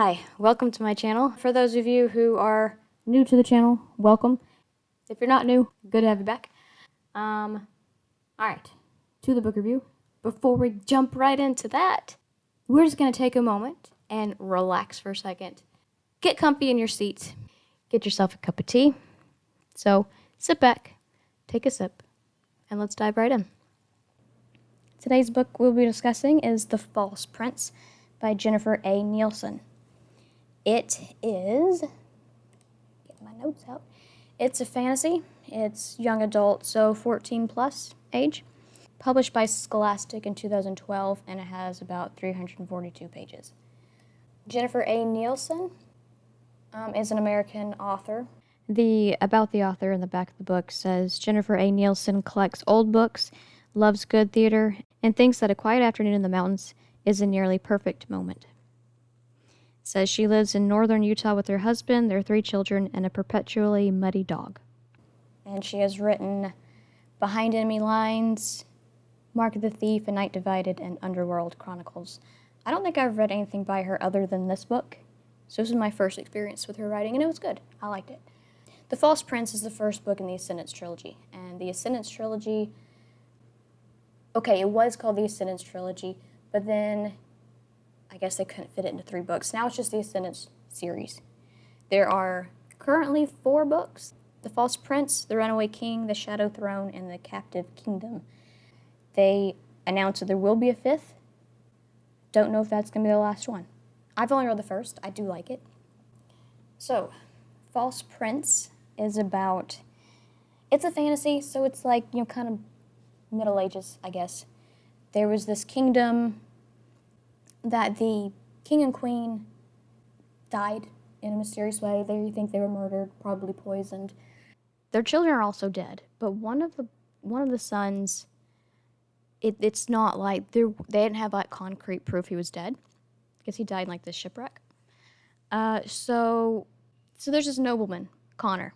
Hi, welcome to my channel. For those of you who are new to the channel, welcome. If you're not new, good to have you back. Alright, to the book review. Before we jump right into that, we're just going to take a moment and relax for a second. Get comfy in your seat. Get yourself a cup of tea. So, sit back, take a sip, and let's dive right in. Today's book we'll be discussing is The False Prince by Jennifer A. Nielson. It is, get my notes out, it's a fantasy. It's young adult, so 14 plus age. Published by Scholastic in 2012, and it has about 342 pages. Jennifer A. Nielson is an American author. About the author in the back of the book says, Jennifer A. Nielson collects old books, loves good theater, and thinks that a quiet afternoon in the mountains is a nearly perfect moment. Says she lives in northern Utah with her husband, their 3 children, and a perpetually muddy dog. And she has written Behind Enemy Lines, Mark of the Thief, A Night Divided, and Underworld Chronicles. I don't think I've read anything by her other than this book. So this is my first experience with her writing, and it was good. I liked it. The False Prince is the first book in the Ascendance Trilogy. And the Ascendance Trilogy, okay, it was called the Ascendance Trilogy, but then I guess they couldn't fit it into 3 books. Now it's just the Ascendance Series. There are currently 4 books. The False Prince, The Runaway King, The Shadow Throne, and The Captive Kingdom. They announced that there will be a 5th. Don't know if that's going to be the last one. I've only read the first. I do like it. So, False Prince is about, it's a fantasy, so it's like, kind of Middle Ages, I guess. There was this kingdom that the king and queen died in a mysterious way. They think they were murdered, probably poisoned. Their children are also dead, but one of the sons, it's not like they didn't have like concrete proof he was dead, because he died in like this shipwreck. So there's this nobleman, Connor.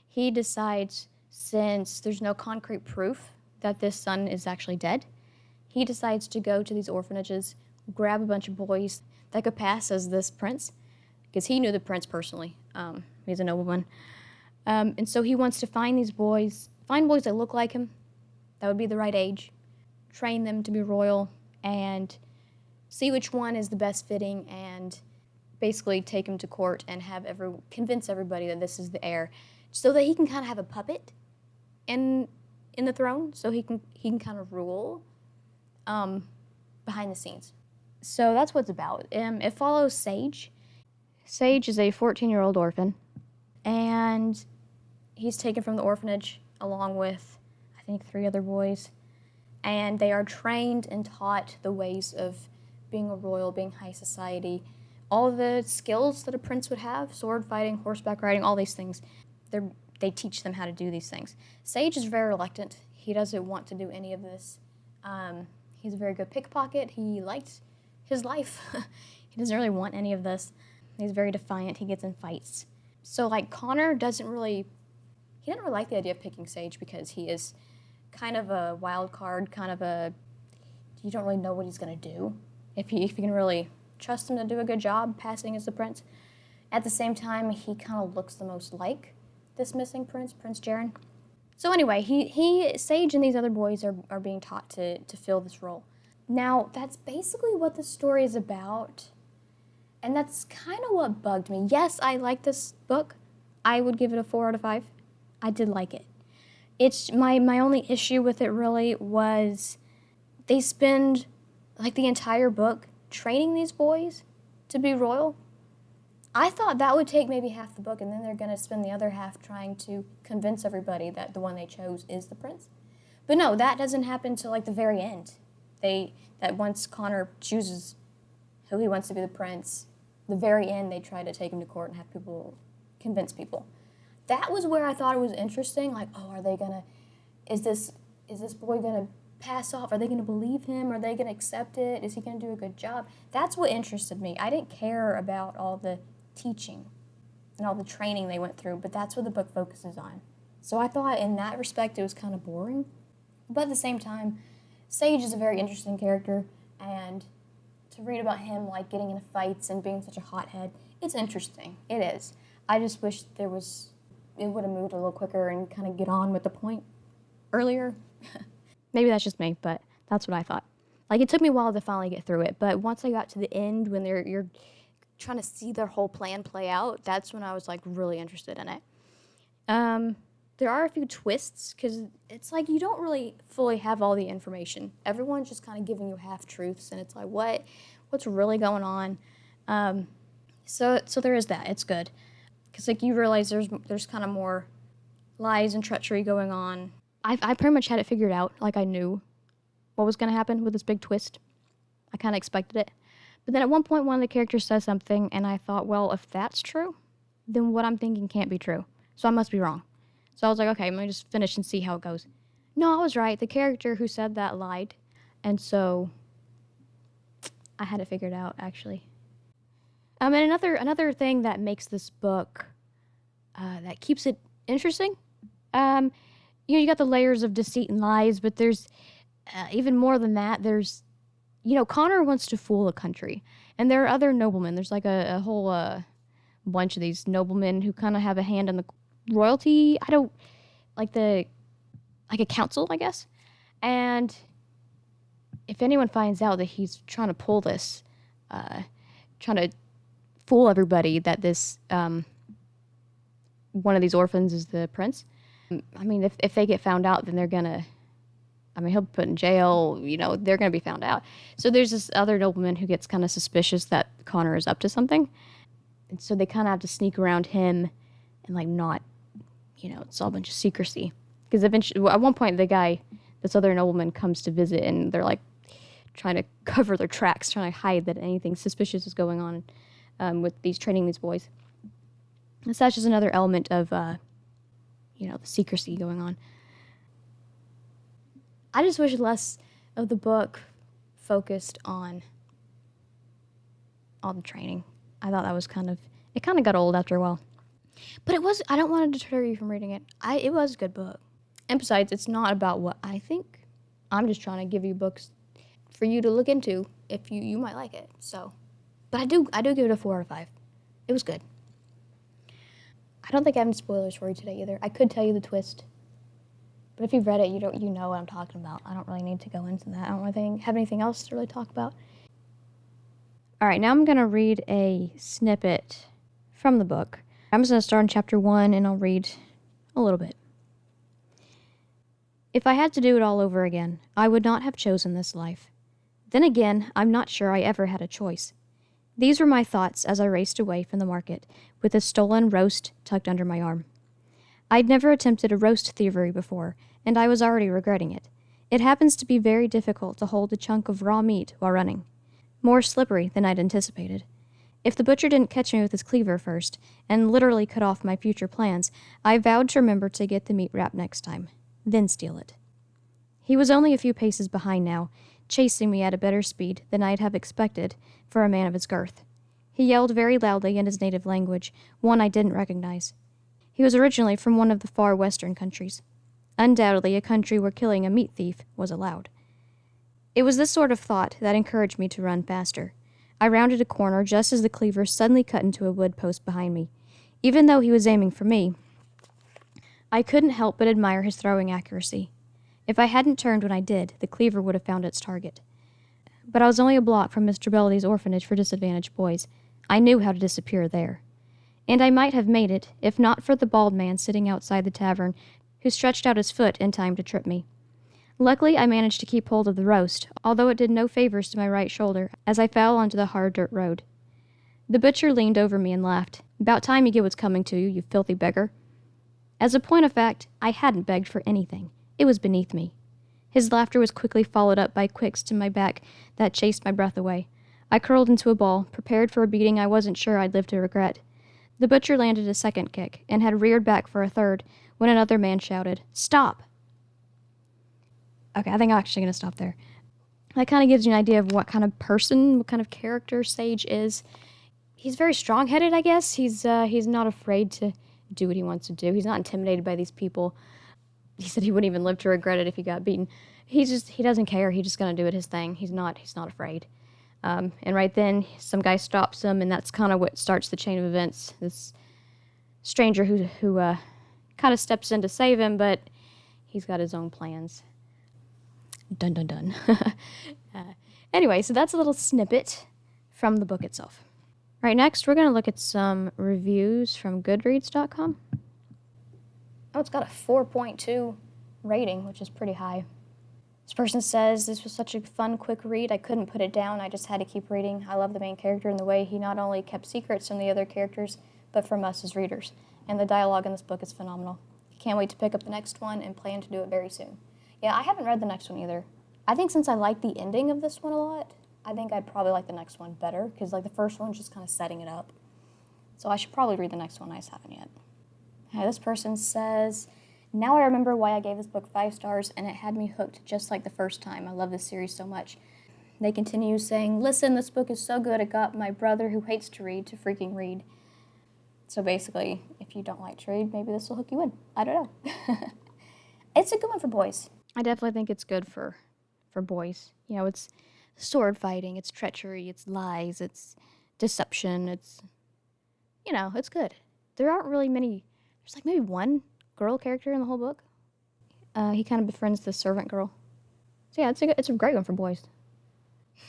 He decides, since there's no concrete proof that this son is actually dead, he decides to go to these orphanages, grab a bunch of boys that could pass as this prince, because he knew the prince personally. He's a nobleman. And so he wants to find boys that look like him, that would be the right age, train them to be royal, and see which one is the best fitting, and basically take him to court and convince everybody that this is the heir, so that he can kind of have a puppet in the throne, so he can kind of rule behind the scenes. So that's what it's about. It follows Sage. Sage is a 14-year-old orphan, and he's taken from the orphanage along with, I think, 3 other boys, and they are trained and taught the ways of being a royal, being high society, all the skills that a prince would have, sword fighting, horseback riding, all these things. They teach them how to do these things. Sage is very reluctant. He doesn't want to do any of this. He's a very good pickpocket. He likes his life. He doesn't really want any of this. He's very defiant. He gets in fights. So, like, Connor doesn't really like the idea of picking Sage, because he is kind of a wild card, you don't really know what he's going to do, if you can really trust him to do a good job passing as the prince. At the same time, he kind of looks the most like this missing prince, Prince Jaren. So anyway, Sage and these other boys are being taught to fill this role. Now, that's basically what the story is about, and that's kind of what bugged me. Yes, I like this book. I would give it a 4 out of 5. I did like it. It's my only issue with it really was they spend like the entire book training these boys to be royal. I thought that would take maybe half the book, and then they're going to spend the other half trying to convince everybody that the one they chose is the prince. But no, that doesn't happen till like the very end. That once Connor chooses who he wants to be the prince, the very end they try to take him to court and have people convince people. That was where I thought it was interesting. Like, oh, is this boy gonna pass off? Are they gonna believe him? Are they gonna accept it? Is he gonna do a good job? That's what interested me. I didn't care about all the teaching and all the training they went through, but that's what the book focuses on. So I thought in that respect it was kind of boring. But at the same time, Sage is a very interesting character, and to to read about him, like, getting into fights and being such a hothead. It's interesting. It is. I just wish it would have moved a little quicker and kind of get on with the point earlier. Maybe that's just me, but that's what I thought. Like, it took me a while to finally get through it, but once I got to the end, when you're trying to see their whole plan play out, that's when I was, like, really interested in it. There are a few twists, because it's like you don't really fully have all the information. Everyone's just kind of giving you half-truths, and it's like, what's really going on? So there is that. It's good. Because, like, you realize there's kind of more lies and treachery going on. I pretty much had it figured out. Like, I knew what was going to happen with this big twist. I kind of expected it. But then at one point, one of the characters says something, and I thought, well, if that's true, then what I'm thinking can't be true. So I must be wrong. So I was like, okay, let me just finish and see how it goes. No, I was right. The character who said that lied. And so I had it figured out, actually. And another thing that makes this book, that keeps it interesting, you got the layers of deceit and lies, but there's even more than that. There's, Connor wants to fool the country. And there are other noblemen. There's like a whole bunch of these noblemen who kind of have a hand in the royalty. Like a council, I guess. And if anyone finds out that he's trying to pull this, trying to fool everybody that this, one of these orphans is the prince. I mean, if they get found out, then they're gonna, he'll be put in jail, they're gonna be found out. So there's this other nobleman who gets kind of suspicious that Connor is up to something. And so they kind of have to sneak around him and, like, not, it's all a bunch of secrecy. Because eventually, at one point, this other nobleman comes to visit, and they're, like, trying to cover their tracks, trying to hide that anything suspicious is going on with training these boys. And so that's just another element of, the secrecy going on. I just wish less of the book focused on all the training. I thought that was it kind of got old after a while. But I don't want to deter you from reading it. It was a good book. And besides, it's not about what I think. I'm just trying to give you books for you to look into if you might like it. So, but I do give it a 4 out of 5. It was good. I don't think I have any spoilers for you today either. I could tell you the twist. But if you've read it, you know what I'm talking about. I don't really need to go into that. I don't really have anything else to really talk about. All right, now I'm going to read a snippet from the book. I'm just going to start in chapter 1, and I'll read a little bit. If I had to do it all over again, I would not have chosen this life. Then again, I'm not sure I ever had a choice. These were my thoughts as I raced away from the market, with a stolen roast tucked under my arm. I'd never attempted a roast thievery before, and I was already regretting it. It happens to be very difficult to hold a chunk of raw meat while running. More slippery than I'd anticipated. If the butcher didn't catch me with his cleaver first, and literally cut off my future plans, I vowed to remember to get the meat wrap next time, then steal it. He was only a few paces behind now, chasing me at a better speed than I'd have expected for a man of his girth. He yelled very loudly in his native language, one I didn't recognize. He was originally from one of the far western countries. Undoubtedly a country where killing a meat thief was allowed. It was this sort of thought that encouraged me to run faster. I rounded a corner just as the cleaver suddenly cut into a wood post behind me. Even though he was aiming for me, I couldn't help but admire his throwing accuracy. If I hadn't turned when I did, the cleaver would have found its target. But I was only a block from Mr. Belledy's orphanage for disadvantaged boys. I knew how to disappear there. And I might have made it, if not for the bald man sitting outside the tavern, who stretched out his foot in time to trip me. Luckily, I managed to keep hold of the roast, although it did no favors to my right shoulder, as I fell onto the hard dirt road. The butcher leaned over me and laughed. "About time you get what's coming to you, you filthy beggar." As a point of fact, I hadn't begged for anything. It was beneath me. His laughter was quickly followed up by quicks to my back that chased my breath away. I curled into a ball, prepared for a beating I wasn't sure I'd live to regret. The butcher landed a second kick, and had reared back for a third, when another man shouted, "Stop!" Okay, I think I'm actually going to stop there. That kind of gives you an idea of what kind of person, what kind of character Sage is. He's very strong-headed, I guess. He's not afraid to do what he wants to do. He's not intimidated by these people. He said he wouldn't even live to regret it if he got beaten. He doesn't care. He's just going to do it his thing. He's not afraid. And right then, some guy stops him, and that's kind of what starts the chain of events. This stranger who kind of steps in to save him, but he's got his own plans. Dun dun dun. Anyway, so that's a little snippet from the book itself. Right, next we're going to look at some reviews from Goodreads.com. Oh, it's got a 4.2 rating, which is pretty high. This person says, this was such a fun, quick read. I couldn't put it down. I just had to keep reading. I love the main character and the way he not only kept secrets from the other characters, but from us as readers. And the dialogue in this book is phenomenal. Can't wait to pick up the next one and plan to do it very soon. Yeah, I haven't read the next one either. I think since I like the ending of this one a lot, I think I'd probably like the next one better, because like the first one's just kind of setting it up. So I should probably read the next one. I just haven't yet. This person says, now I remember why I gave this book 5 stars, and it had me hooked just like the first time. I love this series so much. They continue saying, listen, this book is so good it got my brother who hates to read to freaking read. So basically, if you don't like to read, maybe this will hook you in. I don't know. It's a good one for boys. I definitely think it's good for boys. You know, it's sword fighting, it's treachery, it's lies, it's deception, it's, you know, it's good. There aren't really many, there's like maybe one girl character in the whole book. He kind of befriends the servant girl. So yeah, it's a great one for boys.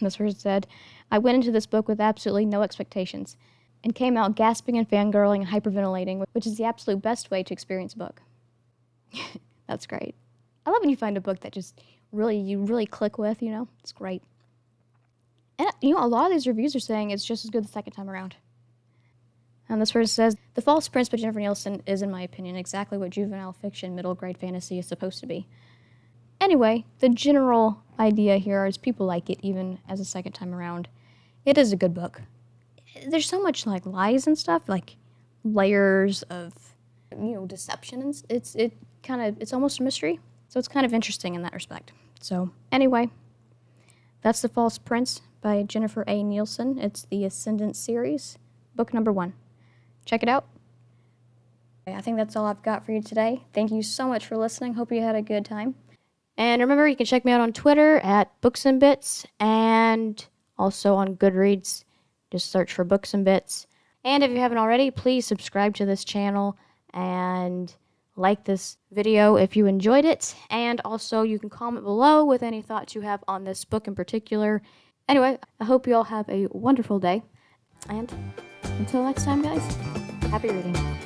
This person said, I went into this book with absolutely no expectations and came out gasping and fangirling and hyperventilating, which is the absolute best way to experience a book. That's great. I love when you find a book that just you really click with, you know? It's great. And, you know, a lot of these reviews are saying it's just as good the second time around. And this person says, The False Prince by Jennifer Nielson is, in my opinion, exactly what juvenile fiction middle grade fantasy is supposed to be. Anyway, the general idea here is people like it even as a second time around. It is a good book. There's so much like lies and stuff, like layers of, you know, deception. And it's almost a mystery. So it's kind of interesting in that respect. So anyway, that's The False Prince by Jennifer A. Nielson. It's the Ascendance Series, book number 1. Check it out. I think that's all I've got for you today. Thank you so much for listening. Hope you had a good time. And remember, you can check me out on Twitter at Books and Bits, and also on Goodreads. Just search for Books and Bits. And if you haven't already, please subscribe to this channel and like this video if you enjoyed it. And also, you can comment below with any thoughts you have on this book in particular. Anyway, I hope you all have a wonderful day. And until next time, guys, happy reading.